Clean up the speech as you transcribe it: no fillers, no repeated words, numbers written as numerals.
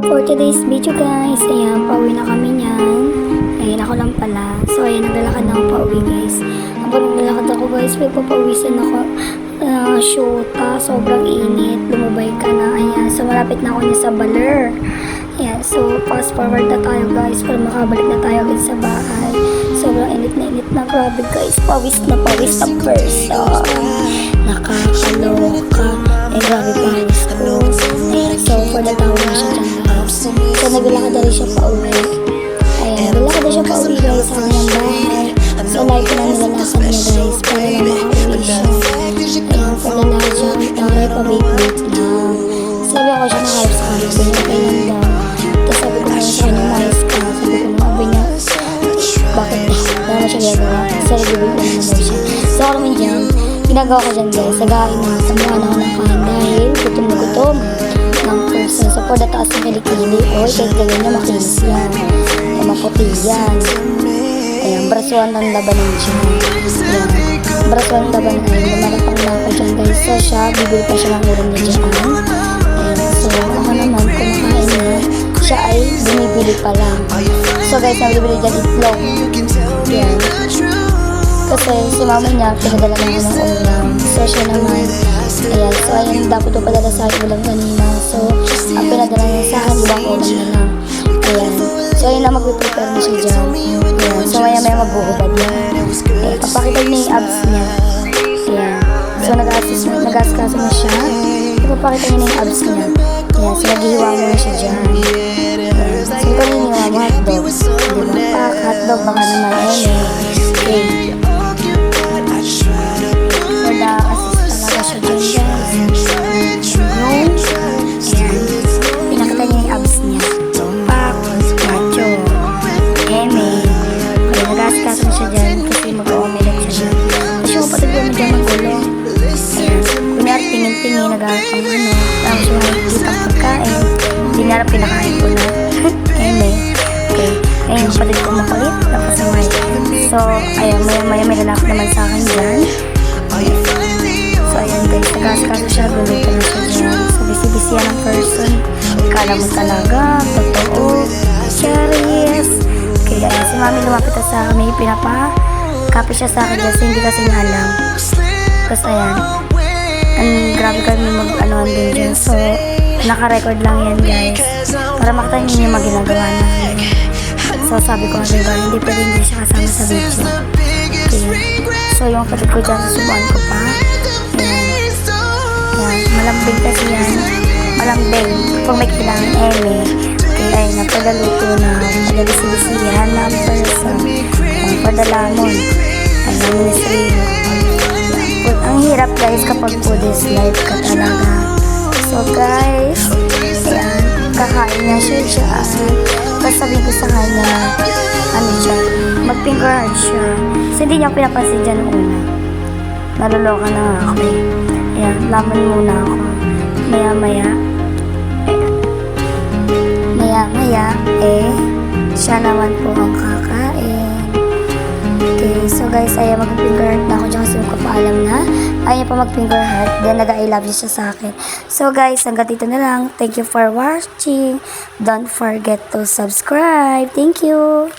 For today's video guys, ayan, pauwi na kami niyan. Ayan, ako lang pala. So ayan, naglalakad na ako pauwi guys. Habang naglalakad ako guys, may papawisan ako. Shoota, sobrang init. Lumubay ka na. Ayan, so malapit na ako niya sa Baler. Ayan, so fast forward na tayo guys para makabalik na tayo agad sa bahay. Sobrang init na grabe guys. Pawis na person. Nakakaloka. Eh grabe pawis ko. Ayan, so for the tawag na siya dyan guys. So naglalakad na rin siya pauwi. Ayan, naglalakad na siya pauwi guys sa kanyang bahay. So like na nilalakad niya guys para na makauwi siya. Ayan, paglalakad siya. Taray pabait-bait lang. Sabi ako siya nakalap sa kanya. Ganyan daw. Tapos sabi ko naman sa kanya mais ka. Sabi ko naman sabi niya bakit na? Wala na siya gagawa. So nagibig ko naman daw siya. So ako naman dyan. Ginagawa ko dyan guys. Sagain na. Samuhan ako ng kain dahil gutom na gutom ng person. So for the taas ng kilikili. Oy, kahit ganyan niya makinis yan. O maputi yan. Ayan, brasuan ng labanan siya. Ayan, brasuan ng labanan. Ayan, lumalapang na ako dyan guys. So siya, bibili pa siya ng ulam niya dyan. Ayan, so ako naman kumakain na. Siya ay bumibili pa lang. So guys, nabibili dyan itlog. Ayan. Kasi si mama niya, pinadala na ako ng ulam. So siya naman, ayan, so ayun, dapat ito padala sa akin ulam kanina. So, ang pinadala niya sa akin, ibang ulam na lang. Ayan. So ayun na, mag-prepare na siya dyan. Ayan. So maya maghuhubad yan. Ayan, papakita niya yung abs niya. Ayan. So nag-askaso na siya. Papakita niya na yung abs niya. Ayan. So naghihiwa mo na siya dyan. Ayan. So ito yung hiniwa mo, hotdog. Diba? Hotdog, baka naman, okay. Nag-assist talaga siya dyan guys. Ayan. Pinakita niya yung abs niya. Pak, macho, eme. Kaya nag-askaso na siya dyan kasi mag-omelette siya dyan. Tapos yung kapatid mo dyan magulo. Ayan. Kunyari tingin-tingin, nag-aakang ano. Tapos yung nakikita pagkain. Hindi nga lang pinakain ko na. Eme. Okay. Ayan yung kapatid ko makulit. Tapos naman. So, ayan, maya may lalaki naman sa akin dyan. So, ayan guys, nag-askaso siya, gulutan na siya dyan. So, busy-busy yan ang person. Kala mo talaga, totoo. Curious. Okay guys, si mami lumapit na sa akin, may pinapa-copy siya sa akin dyan, so hindi kasi nga alam. Kasi ayan, ang grabe kami mag-anuan din dyan. So, naka-record lang yan guys. Para makita niyo yung maginagawa namin. So, sabi ko nga diba, hindi pwede hindi siya kasama sa video. Okay. So, yung kapatid ko dyan, susubuan ko pa. Ayan. Ayan. Malambing kasi yan. Malambing. Kapag may kailangan eme. Okay, ayun. Napagaluto na. Madalisi-lisihan na person. Ang padalamon. Ang ministry. Ang hirap guys kapag food is life ka talaga. So, guys. Ayan. Kakain niya siya. Tapos sabihin ko sa kanya, ano siya, mag-finger heart siya. So, hindi niya pinapansin dyan nung una. Naluloka na nga ako eh. Ayan, laman muna ako. Maya-maya, siya naman po ang kakain. Okay, so guys, ayan, mag-finger heart na ako dyan kasi magpapaalam na. Ayaw pa mag-finger heart, then nag-I love you siya sa akin. So guys, hanggang dito na lang. Thank you for watching. Don't forget to subscribe. Thank you.